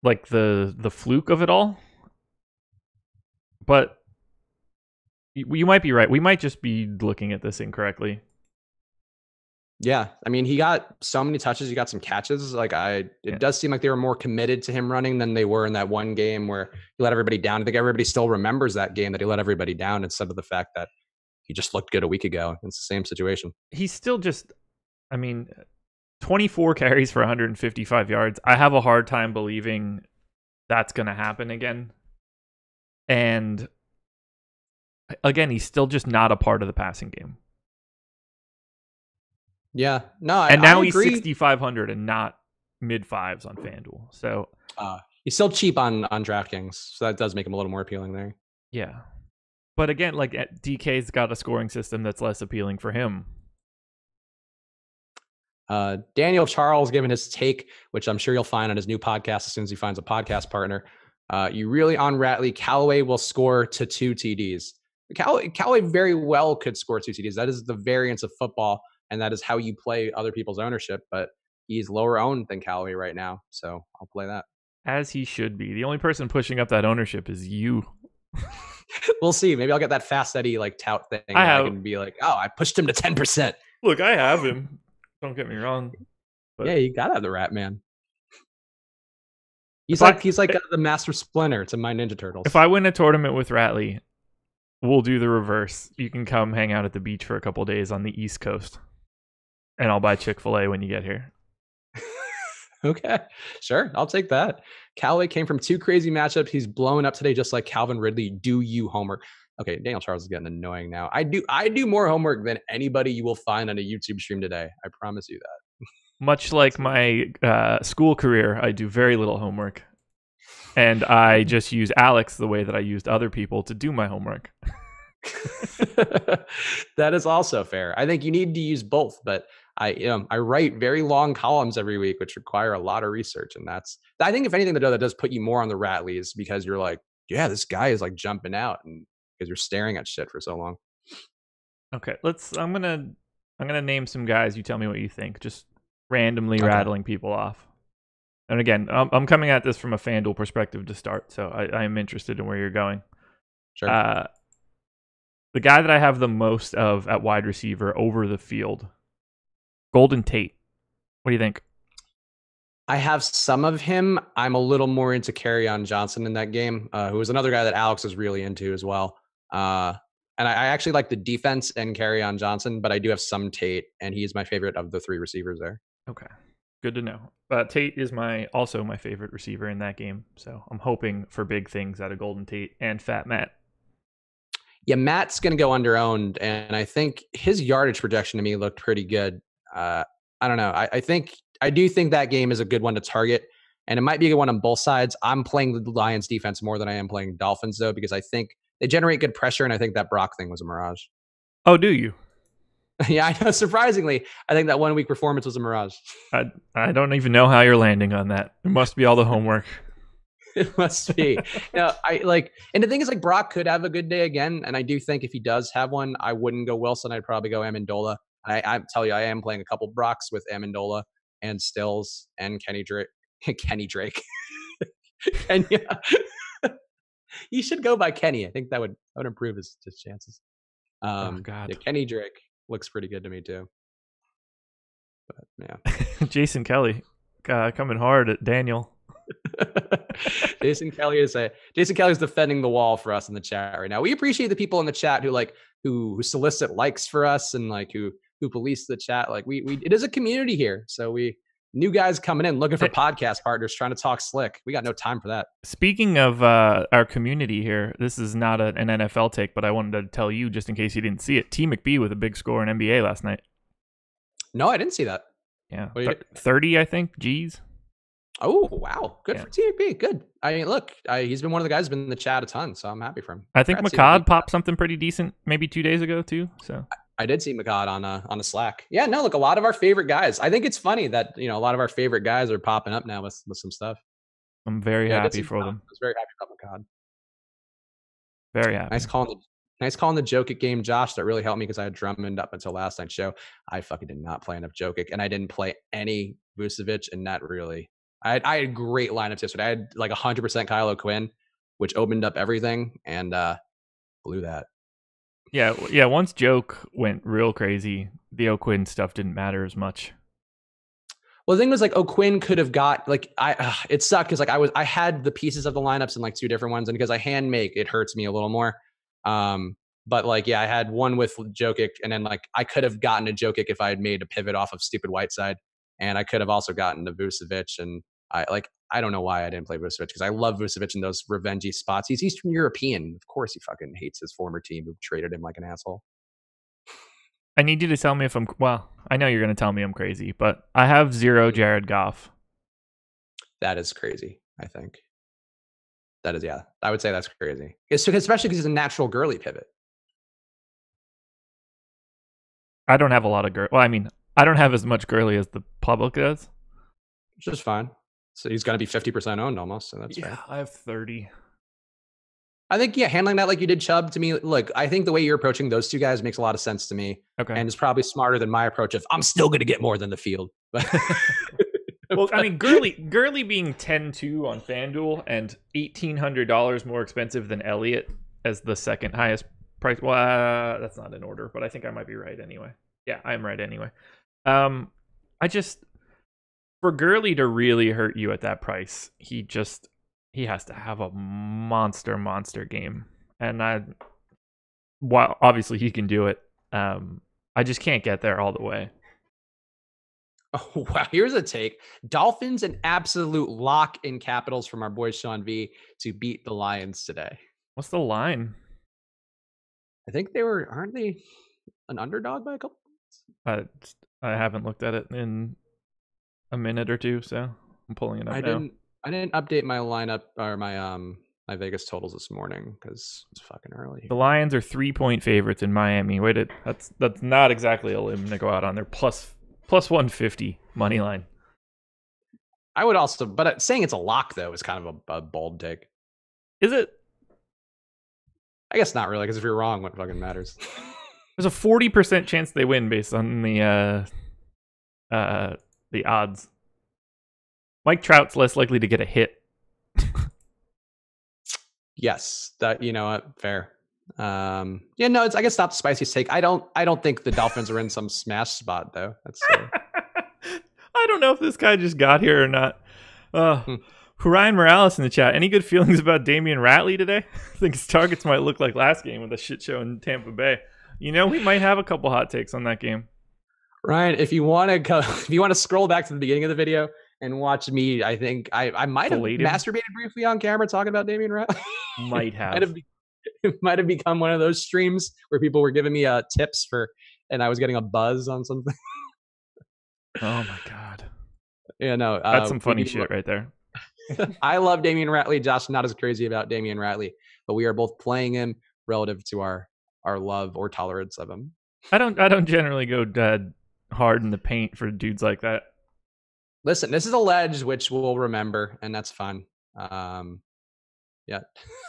like the fluke of it all. But you might be right. We might just be looking at this incorrectly. Yeah, I mean, he got so many touches. He got some catches. It does seem like they were more committed to him running than they were in that one game where he let everybody down. I think everybody still remembers that game that he let everybody down instead of the fact that he just looked good a week ago. It's the same situation. He's still just, I mean, 24 carries for 155 yards. I have a hard time believing that's going to happen again. And again, he's still just not a part of the passing game. Yeah, no, and now I he's agree. 6,500 and not mid fives on FanDuel. So he's still cheap on DraftKings, so that does make him a little more appealing there. Yeah, but again, like DK's got a scoring system that's less appealing for him. Daniel Charles giving his take, which I'm sure you'll find on his new podcast as soon as he finds a podcast partner. You really on Ratley. Callaway will score to 2 TDs. Callaway very well could score 2 TDs. That is the variance of football, and that is how you play other people's ownership. But he's lower owned than Callaway right now, so I'll play that. As he should be. The only person pushing up that ownership is you. We'll see. Maybe I'll get that Fast Eddie tout thing. I can be like, oh, I pushed him to 10%. Look, I have him. Don't get me wrong. But yeah, you gotta have the Rat Man. He's like the Master Splinter to my Ninja Turtles. If I win a tournament with Ratley, we'll do the reverse. You can come hang out at the beach for a couple days on the East Coast, and I'll buy Chick-fil-A when you get here. Okay, sure. I'll take that. Callaway came from 2 crazy matchups. He's blowing up today just like Calvin Ridley. Do you homework? Okay, Daniel Charles is getting annoying now. I do more homework than anybody you will find on a YouTube stream today. I promise you that. Much like my school career, I do very little homework. And I just use Alex the way that I used other people to do my homework. That is also fair. I think you need to use both, but I write very long columns every week, which require a lot of research. And I think if anything that does put you more on the Ratleys because you're like, yeah, this guy is like jumping out, and because you're staring at shit for so long. Okay, I'm gonna name some guys. You tell me what you think. Just randomly rattling people off. And again, I'm coming at this from a FanDuel perspective to start, so I am interested in where you're going. Sure. The guy that I have the most of at wide receiver over the field, Golden Tate. What do you think? I have some of him. I'm a little more into Kerryon Johnson in that game, who was another guy that Alex is really into as well. And I actually like the defense and Kerryon Johnson, but I do have some Tate, and he's my favorite of the 3 receivers there. Okay, good to know. Tate is also my favorite receiver in that game, so I'm hoping for big things out of Golden Tate and Fat Matt. Yeah, Matt's going to go under-owned, and I think his yardage projection to me looked pretty good. I don't know. I do think that game is a good one to target, and it might be a good one on both sides. I'm playing the Lions defense more than I am playing Dolphins, though, because I think they generate good pressure, and I think that Brock thing was a mirage. Oh, do you? Yeah, I know. Surprisingly, I think that 1 week performance was a mirage. I don't even know how you're landing on that. It must be all the homework. It must be. And the thing is, like, Brock could have a good day again, and I do think if he does have one, I wouldn't go Wilson. I'd probably go Amendola. I tell you, I am playing a couple Brocks with Amendola and Stills and Kenny Drake. Kenny Drake. Kenya. You should go by Kenny. I think that would improve his chances. Oh God. Yeah, Kenny Drake looks pretty good to me too. But yeah. Jason Kelly coming hard at Daniel. Jason Kelly is defending the wall for us in the chat right now. We appreciate the people in the chat who solicit likes for us and like who police the chat. Like we it is a community here. So new guys coming in looking for podcast partners trying to talk slick. We got no time for that. Speaking of our community here, this is not an NFL take, but I wanted to tell you just in case you didn't see it. T. McBee with a big score in NBA last night. No, I didn't see that. Yeah, 30, I think. G's. Oh, wow. Good for T. McBee. Good. I mean, look, he's been one of the guys who's been in the chat a ton, so I'm happy for him. I think McCod popped something pretty decent maybe 2 days ago, too. So I did see McCod on a Slack. Yeah, no, look, a lot of our favorite guys. I think it's funny that, a lot of our favorite guys are popping up now with some stuff. I'm very happy for them. I was very happy about McCod. Very happy. Nice calling the Jokic game, Josh. That really helped me because I had Drummond up until last night's show. I fucking did not play enough Jokic, and I didn't play any Vucevic, and that really. I had great lineups yesterday. I had like 100% Kyle O'Quinn, which opened up everything and blew that. Yeah. Once Joke went real crazy, the O'Quinn stuff didn't matter as much. Well, the thing was like O'Quinn could have got like it sucked because like I had the pieces of the lineups in like two different ones, and because I hand make, it hurts me a little more. But like I had one with Jokic, and then like I could have gotten a Jokic if I had made a pivot off of stupid Whiteside, and I could have also gotten the Vucevic, and I don't know why I didn't play Vucevic because I love Vucevic in those revengey spots. He's Eastern European, of course. He fucking hates his former team who traded him like an asshole. I need you to tell me if I know you're going to tell me I'm crazy, but I have 0 Jared Goff. That is crazy, I think. That is, yeah. I would say that's crazy. Especially because he's a natural girly pivot. I don't have a lot of girl. Well, I mean, I don't have as much girly as the public does. Which is fine. So he's going to be 50% owned almost. So that's fair. I have 30. I think, handling that like you did Chubb to me, look, I think the way you're approaching those two guys makes a lot of sense to me. Okay. And it's probably smarter than my approach of I'm still going to get more than the field. Well, I mean, Gurley being 10-2 on FanDuel and $1,800 more expensive than Elliott as the second highest price. Well, that's not in order, but I think I might be right anyway. Yeah, I'm right anyway. For Gurley to really hurt you at that price, he has to have a monster game. And while obviously he can do it, I just can't get there all the way. Oh, wow. Here's a take. Dolphins an absolute lock in capitals from our boy Sean V to beat the Lions today. What's the line? I think aren't they an underdog by a couple points? I haven't looked at it in a minute or two, so I'm pulling it up now. I didn't update my lineup or my Vegas totals this morning because it's fucking early. The Lions are 3-point favorites in Miami. That's not exactly a limb to go out on. They're plus 150 money line. I would also, but saying it's a lock though is kind of a bold take. Is it? I guess not really, because if you're wrong, what fucking matters? There's a 40% chance they win based on the odds. Mike Trout's less likely to get a hit. Yes, that fair. No, I guess not the spiciest take. I don't think the Dolphins are in some smash spot though. That's I don't know if this guy just got here or not. Ryan Morales in the chat. Any good feelings about Damion Ratley today? I think his targets might look like last game with a shit show in Tampa Bay. We might have a couple hot takes on that game. Ryan, if you want to scroll back to the beginning of the video and watch me, I think I might have masturbated briefly on camera talking about Damion Ratley. Might have. It might have become one of those streams where people were giving me tips and I was getting a buzz on something. Oh my god. Yeah, no. That's some funny shit right there. I love Damion Ratley. Josh not as crazy about Damion Ratley, but we are both playing him relative to our love or tolerance of him. I don't generally go dead hard in the paint for dudes like that. Listen, this is alleged, which we'll remember, and that's fun. Yeah,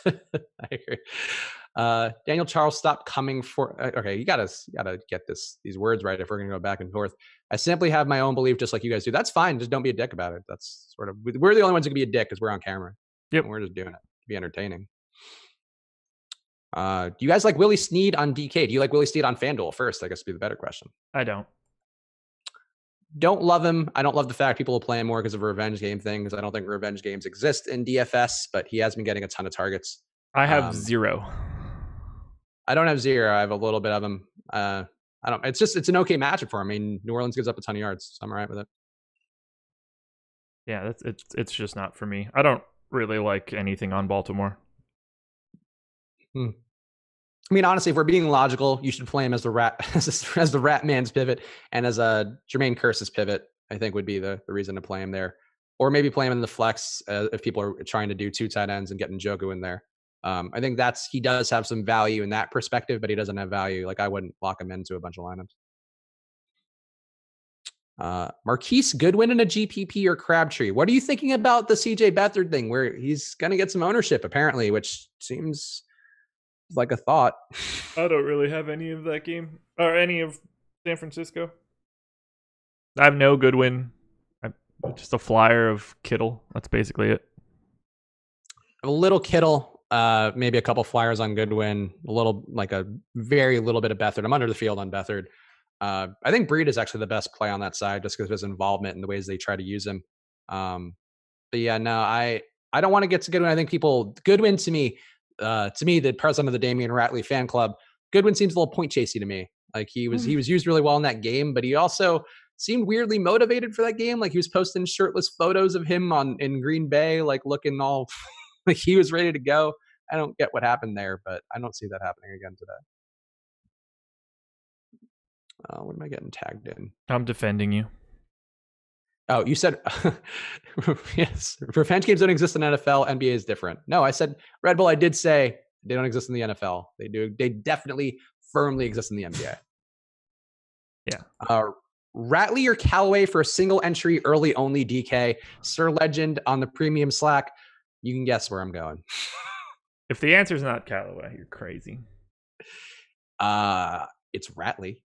I agree. Daniel Charles, stop coming for. Okay, you gotta get these words right if we're gonna go back and forth. I simply have my own belief, just like you guys do. That's fine. Just don't be a dick about it. That's sort of we're the only ones who can be a dick because we're on camera. Yep, and we're just doing it to be entertaining. Do you guys like Willie Snead on DK? Do you like Willie Snead on FanDuel first? I guess would be the better question. I don't love him. I don't love the fact people will play him more because of a revenge game thing, because I don't think revenge games exist in DFS, but he has been getting a ton of targets. I have 0. I don't have 0. I have a little bit of him. It's an okay matchup for him. I mean, New Orleans gives up a ton of yards, so I'm all right with it. Yeah, it's just not for me. I don't really like anything on Baltimore. I mean, honestly, if we're being logical, you should play him as the Rat Man's pivot and as a Jermaine Kearse's pivot. I think would be the reason to play him there, or maybe play him in the flex if people are trying to do 2 tight ends and get Njoku in there. I think he does have some value in that perspective, but he doesn't have value. Like I wouldn't lock him into a bunch of lineups. Marquise Goodwin in a GPP or Crabtree. What are you thinking about the CJ Beathard thing where he's going to get some ownership apparently, which seems It's like a thought. I don't really have any of that game or any of San Francisco. I have no Goodwin. Just a flyer of Kittle. That's basically it. A little Kittle, maybe a couple flyers on Goodwin, a very little bit of Beathard. I'm under the field on Beathard. I think Breed is actually the best play on that side just because of his involvement and the ways they try to use him. But yeah, no, I don't want to get to Goodwin. I think Goodwin to me, the president of the Damion Ratley fan club, Goodwin seems a little point chasey to me. Like he was used really well in that game, but he also seemed weirdly motivated for that game. Like he was posting shirtless photos of him in Green Bay, like looking all like he was ready to go. I don't get what happened there, but I don't see that happening again today. What am I getting tagged in? I'm defending you. Oh, you said yes. Revenge games don't exist in NFL. NBA is different. No, I said Red Bull. I did say they don't exist in the NFL. They do. They definitely firmly exist in the NBA. Yeah. Ratley or Callaway for a single entry early only DK. Sir Legend on the premium Slack. You can guess where I'm going. If the answer is not Callaway, you're crazy. It's Ratley.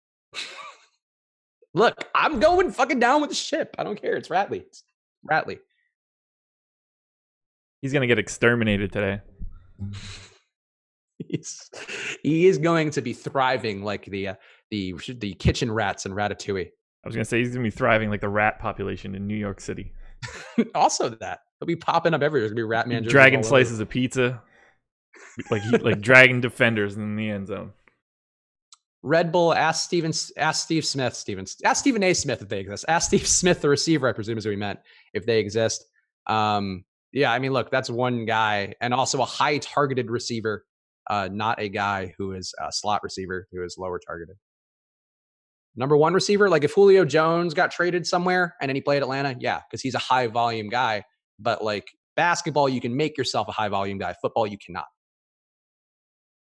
Look, I'm going fucking down with the ship. I don't care. It's Ratley. It's Ratley. He's gonna get exterminated today. He is going to be thriving like the kitchen rats in Ratatouille. I was gonna say he's gonna be thriving like the rat population in New York City. Also, that he'll be popping up everywhere. There's gonna be rat man. Dragging slices of pizza, like dragging defenders in the end zone. Red Bull, ask Stephen A. Smith if they exist. Ask Steve Smith, the receiver, I presume is who he meant, if they exist. Yeah, I mean, look, that's one guy, and also a high targeted receiver, not a guy who is a slot receiver who is lower targeted. Number one receiver, like if Julio Jones got traded somewhere and then he played Atlanta, yeah, because he's a high volume guy. But like basketball, you can make yourself a high volume guy. Football, you cannot.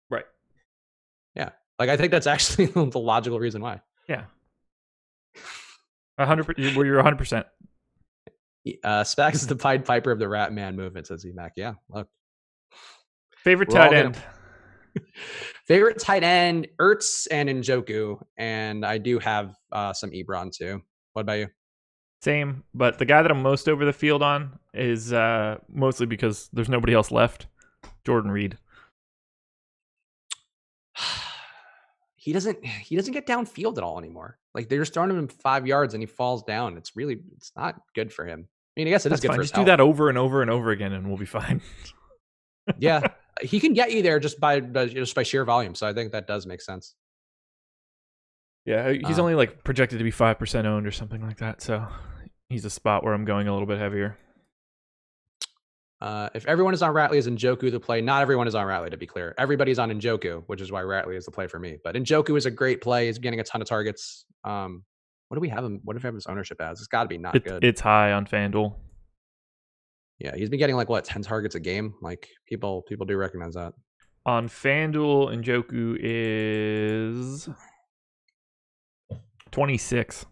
Right. Yeah. Like, I think that's actually the logical reason why. Yeah. 100%. You're 100%. Spags is the Pied Piper of the Rat Man movement, says E-Mac. Yeah, look. Favorite tight end? Favorite tight end, Ertz and Njoku. And I do have some Ebron too. What about you? Same, but the guy that I'm most over the field on is mostly because there's nobody else left. Jordan Reed. He doesn't get downfield at all anymore. Like they're just throwing him 5 yards and he falls down. It's not good for him. I mean, I guess it is good for his health. Just do that over and over and over again and we'll be fine. Yeah. He can get you there just by sheer volume. So I think that does make sense. Yeah, he's only like projected to be 5% owned or something like that. So he's a spot where I'm going a little bit heavier. If everyone is on Ratley, is Njoku the play? Not everyone is on Ratley, to be clear. Everybody's on Njoku, which is why Ratley is the play for me. But Njoku is a great play. He's getting a ton of targets. What do we have him? What do we have his ownership as? It's got to be not good. It's high on FanDuel. Yeah, he's been getting like 10 targets a game. Like people do recognize that. On FanDuel, Njoku is 26.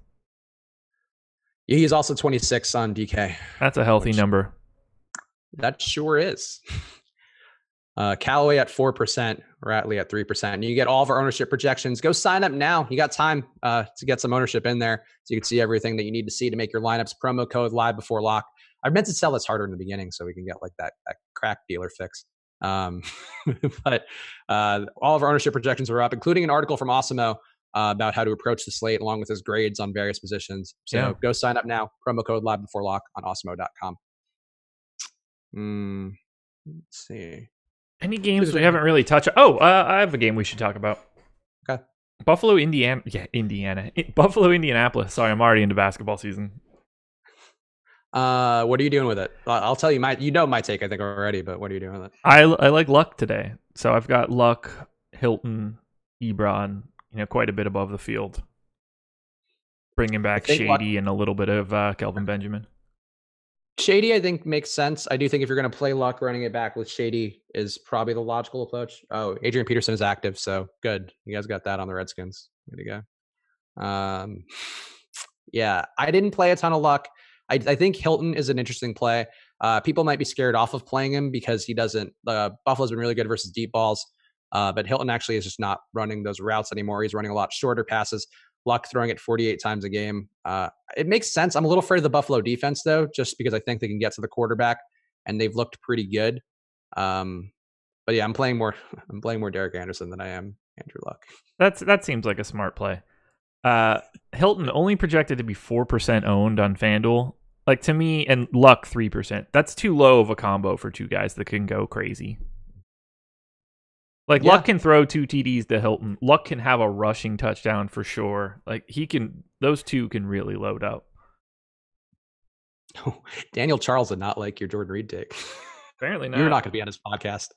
Yeah, he's also 26 on DK. That's a healthy number. That sure is. Callaway at 4%, Ratley at 3%. And you get all of our ownership projections. Go sign up now. You got time to get some ownership in there so you can see everything that you need to see to make your lineups. Promo code live before lock. I meant to sell this harder in the beginning so we can get like that crack dealer fix. But all of our ownership projections are up, including an article from Osimo about how to approach the slate along with his grades on various positions. So Go sign up now. Promo code live before lock on osimo.com. Let's see. Any games we haven't really touched? Oh, I have a game we should talk about. Okay. Buffalo, Indiana. Yeah, Indiana. Buffalo, Indianapolis. Sorry, I'm already into basketball season. What are you doing with it? I'll tell you my take, I think, already, but what are you doing with it? I like Luck today. So I've got Luck, Hilton, Ebron, quite a bit above the field. Bringing back Shady and a little bit of Kelvin Benjamin. Shady, I think, makes sense. I do think if you're going to play Luck, running it back with Shady is probably the logical approach. Oh, Adrian Peterson is active, so good. You guys got that on the Redskins. Way to go. Yeah, I didn't play a ton of Luck. I think Hilton is an interesting play. People might be scared off of playing him because he doesn't. Buffalo's been really good versus deep balls. But Hilton actually is just not running those routes anymore. He's running a lot shorter passes. Luck throwing it 48 times a game. It makes sense. I'm a little afraid of the Buffalo defense, though, just because I think they can get to the quarterback, and they've looked pretty good. But yeah, I'm playing more Derek Anderson than I am Andrew Luck. That seems like a smart play. Hilton only projected to be 4% owned on FanDuel. Like, to me, and Luck 3%. That's too low of a combo for two guys that can go crazy. Like, yeah. Luck can throw 2 TDs to Hilton. Luck can have a rushing touchdown for sure. Like, those two can really load up. Oh, Daniel Charles did not like your Jordan Reed take. Apparently not. You're not going to be on his podcast.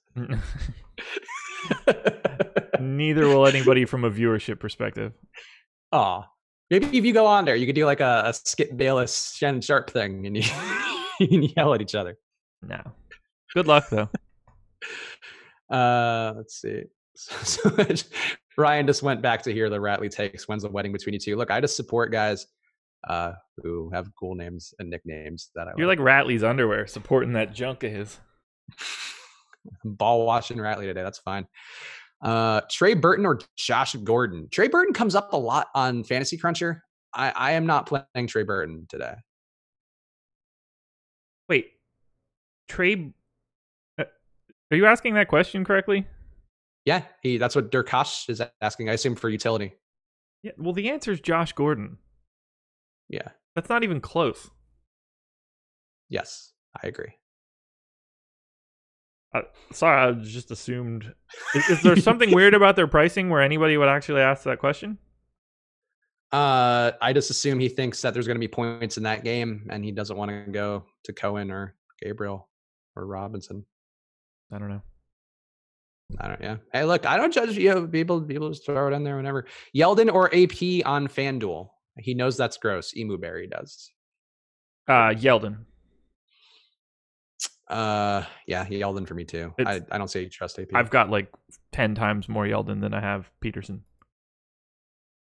Neither will anybody from a viewership perspective. Aw. Maybe if you go on there, you could do like a Skip Bayless, Shannon Sharp thing, and you can yell at each other. No. Good luck, though. Let's see. So Ryan just went back to hear the Ratley takes. When's the wedding between you two? Look, I just support guys who have cool names and nicknames that I You're like Ratley's underwear, supporting that junk of his. Ball watching Ratley today. That's fine. Trey Burton or Josh Gordon? Trey Burton comes up a lot on Fantasy Cruncher. I am not playing Trey Burton today. Wait, Trey... Are you asking that question correctly? Yeah, that's what Durkash is asking. I assume for utility. Yeah, well, the answer is Josh Gordon. Yeah. That's not even close. Yes, I agree. Sorry, I just assumed. Is there something weird about their pricing where anybody would actually ask that question? I just assume he thinks that there's going to be points in that game, and he doesn't want to go to Cohen or Gabriel or Robinson. I don't know. Yeah. Hey, look, I don't judge people just throw it in there whenever. Yeldon or AP on FanDuel? He knows that's gross. Emu Berry does. Yeldon. Yeah, Yeldon for me too. I don't say you trust AP. I've got like 10 times more Yeldon than I have Peterson.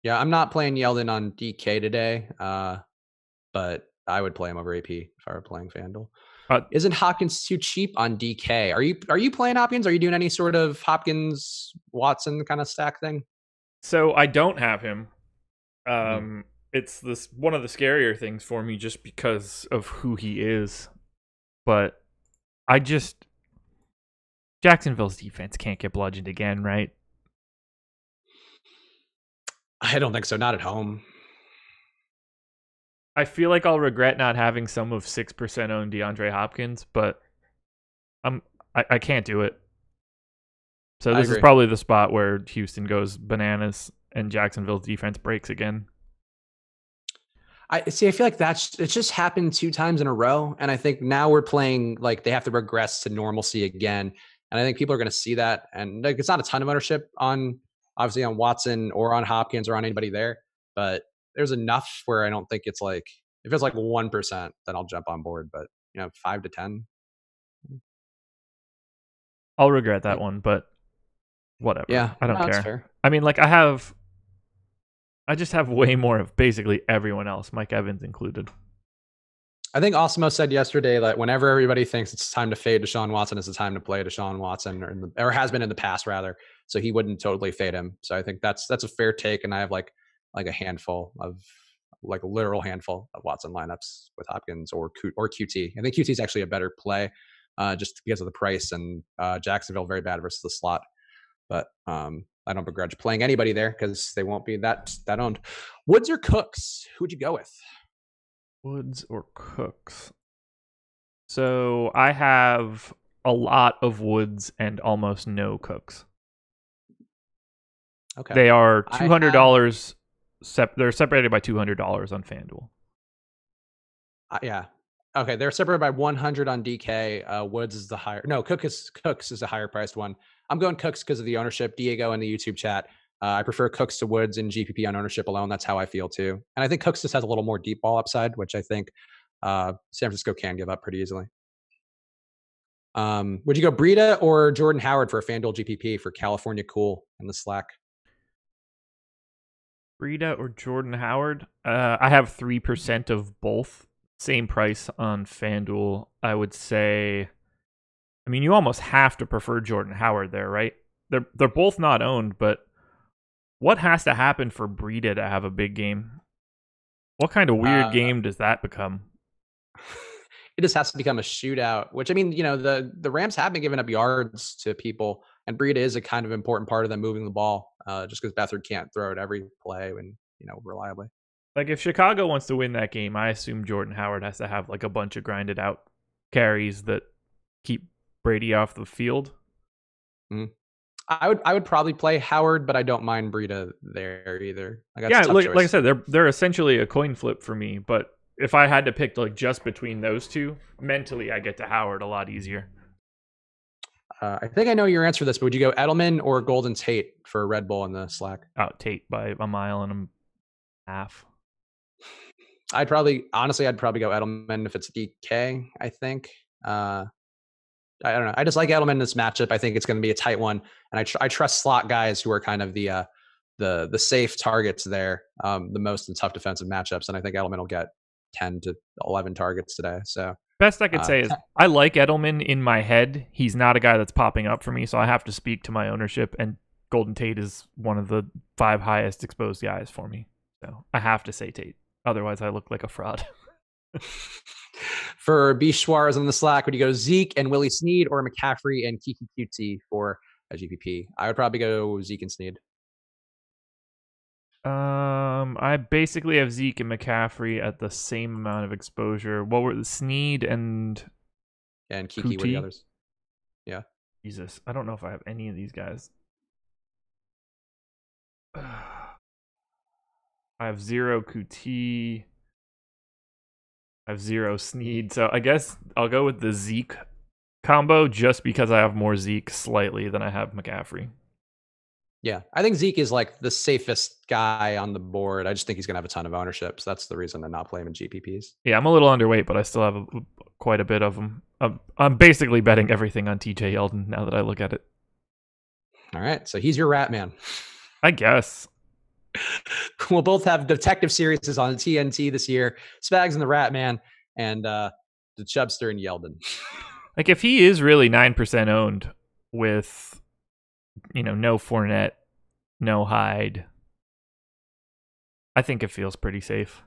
Yeah, I'm not playing Yeldon on DK today, but I would play him over AP if I were playing FanDuel. Isn't Hopkins too cheap on DK? Are you playing Hopkins? Are you doing any sort of Hopkins Watson kind of stack thing? So I don't have him. It's this one of the scarier things for me just because of who he is. But Jacksonville's defense can't get bludgeoned again, right? I don't think so. Not at home. I feel like I'll regret not having some of 6% owned DeAndre Hopkins, but I can't do it. So this is probably the spot where Houston goes bananas and Jacksonville's defense breaks again. I feel like it's just happened 2 times in a row, and I think now we're playing like they have to regress to normalcy again, and I think people are going to see that. And like, it's not a ton of ownership on Watson or on Hopkins or on anybody there, but there's enough where I don't think it's like, if it's like 1%, then I'll jump on board. But 5 to 10, I'll regret that one. But whatever. Yeah, I don't care. Fair. I mean, like I just have way more of basically everyone else, Mike Evans included. I think Osmo said yesterday that whenever everybody thinks it's time to fade Deshaun Watson, it's the time to play Deshaun Watson, or has been in the past rather. So he wouldn't totally fade him. So I think that's a fair take, and I have like a handful of like a literal handful of Watson lineups with Hopkins or QT. I think QT is actually a better play just because of the price, and Jacksonville very bad versus the slot. But I don't begrudge playing anybody there because they won't be that owned. Woods or Cooks? Who'd you go with? Woods or Cooks? So I have a lot of Woods and almost no Cooks. Okay. They are $200. They're separated by $200 on FanDuel. Yeah. Okay, they're separated by 100 on DK. Woods is the higher. No, Cooks is a higher priced one. I'm going Cooks because of the ownership. Diego in the YouTube chat. I prefer Cooks to Woods in GPP on ownership alone. That's how I feel too. And I think Cooks just has a little more deep ball upside, which I think San Francisco can give up pretty easily. Would you go Breida or Jordan Howard for a FanDuel GPP for California Cool in the Slack? Breida or Jordan Howard? I have 3% of both. Same price on FanDuel. I would say, I mean, you almost have to prefer Jordan Howard there, right? they're both not owned, but what has to happen for Breida to have a big game? What kind of weird game does that become? It just has to become a shootout, which, I mean, the Rams have been giving up yards to people, and Breida is a kind of important part of them moving the ball, just because Beathard can't throw it every play and, reliably. Like, if Chicago wants to win that game, I assume Jordan Howard has to have like a bunch of grinded out carries that keep Brady off the field. Mm-hmm. I would probably play Howard, but I don't mind Breida there either. Like I said, they're essentially a coin flip for me. But if I had to pick like just between those two, mentally I get to Howard a lot easier. I think I know your answer to this, but would you go Edelman or Golden Tate for Red Bull in the Slack? Oh, Tate by a mile and a half. I'd probably go Edelman if it's DK, I think. I don't know. I just like Edelman in this matchup. I think it's going to be a tight one, and I trust slot guys who are kind of the safe targets there, the most in tough defensive matchups. And I think Edelman will get 10 to 11 targets today. So best I could say is I like Edelman in my head. He's not a guy that's popping up for me, so I have to speak to my ownership. And Golden Tate is one of the 5 highest exposed guys for me, so I have to say Tate. Otherwise, I look like a fraud. For B. Schwarz on the Slack, would you go Zeke and Willie Snead or McCaffrey and Kiki QT for a GPP? I would probably go Zeke and Snead. I basically have Zeke and McCaffrey at the same amount of exposure. What were the Snead and Kiki were the others? Yeah. Jesus, I don't know if I have any of these guys. I have 0 QT. I have 0 Snead, so I guess I'll go with the Zeke combo just because I have more Zeke slightly than I have McCaffrey. Yeah, I think Zeke is like the safest guy on the board. I just think he's going to have a ton of ownership, so that's the reason to not play him in GPPs. Yeah, I'm a little underweight, but I still have quite a bit of them. I'm basically betting everything on TJ Yeldon now that I look at it. All right, so he's your rat man. I guess. We'll both have detective series on TNT this year. Spags and the Rat Man, and the Chubster and Yeldon. Like, if he is really 9% owned with, no Fournette, no Hyde, I think it feels pretty safe.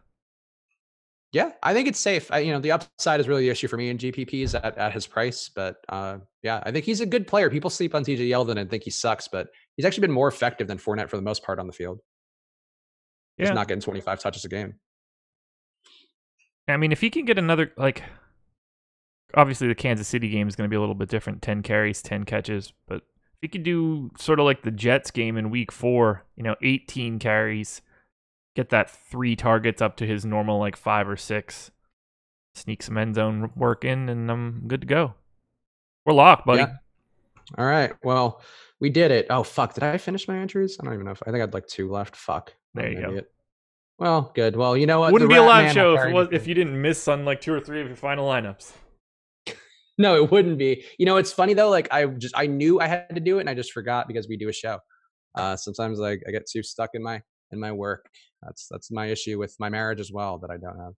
Yeah, I think it's safe. The upside is really the issue for me in GPPs at his price. But yeah, I think he's a good player. People sleep on TJ Yeldon and think he sucks, but he's actually been more effective than Fournette for the most part on the field. He's not getting 25 touches a game. I mean, if he can get another, obviously the Kansas City game is going to be a little bit different, 10 carries, 10 catches, but if he could do sort of like the Jets game in week 4, 18 carries, get that 3 targets up to his normal 5 or 6, sneak some end zone work in, and I'm good to go. We're locked, buddy. Yeah. All right. Well, we did it. Oh, fuck. Did I finish my entries? I don't even know. I think I had 2 left. Fuck. There you go. Well, good. Well, you know what? Wouldn't be a live show if you didn't miss on 2 or 3 of your final lineups. No, it wouldn't be. It's funny though. I knew I had to do it, and I just forgot because we do a show. Sometimes I get too stuck in my work. That's my issue with my marriage as well that I don't have.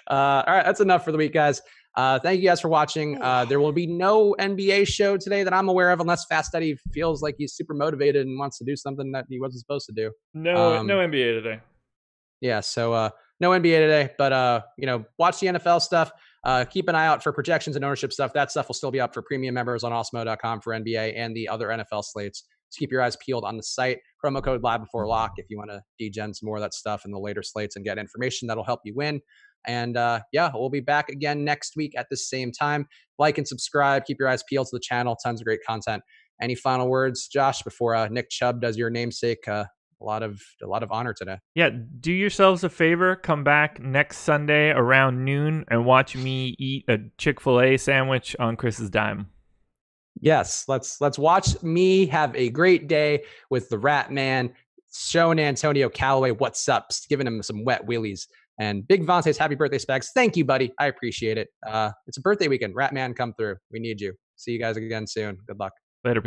All right, that's enough for the week, guys. Thank you guys for watching. There will be no NBA show today that I'm aware of, unless Fast Eddie feels like he's super motivated and wants to do something that he wasn't supposed to do. No NBA today. Yeah, so no NBA today, but watch the NFL stuff. Keep an eye out for projections and ownership stuff. That stuff will still be up for premium members on awesemo.com for NBA and the other NFL slates. So keep your eyes peeled on the site. Promo code live before lock if you want to degen some more of that stuff in the later slates and get information that'll help you win. And we'll be back again next week at the same time. Like and subscribe. Keep your eyes peeled to the channel. Tons of great content. Any final words, Josh, before Nick Chubb does your namesake? A lot of honor today. Yeah, do yourselves a favor. Come back next Sunday around noon and watch me eat a Chick-fil-A sandwich on Chris's dime. Yes, let's watch me have a great day with the Rat Man, showing Antonio Callaway what's up, giving him some wet willies. And Big Vontae's happy birthday, Spags. Thank you, buddy. I appreciate it. It's a birthday weekend. Rat Man, come through. We need you. See you guys again soon. Good luck. Later, people.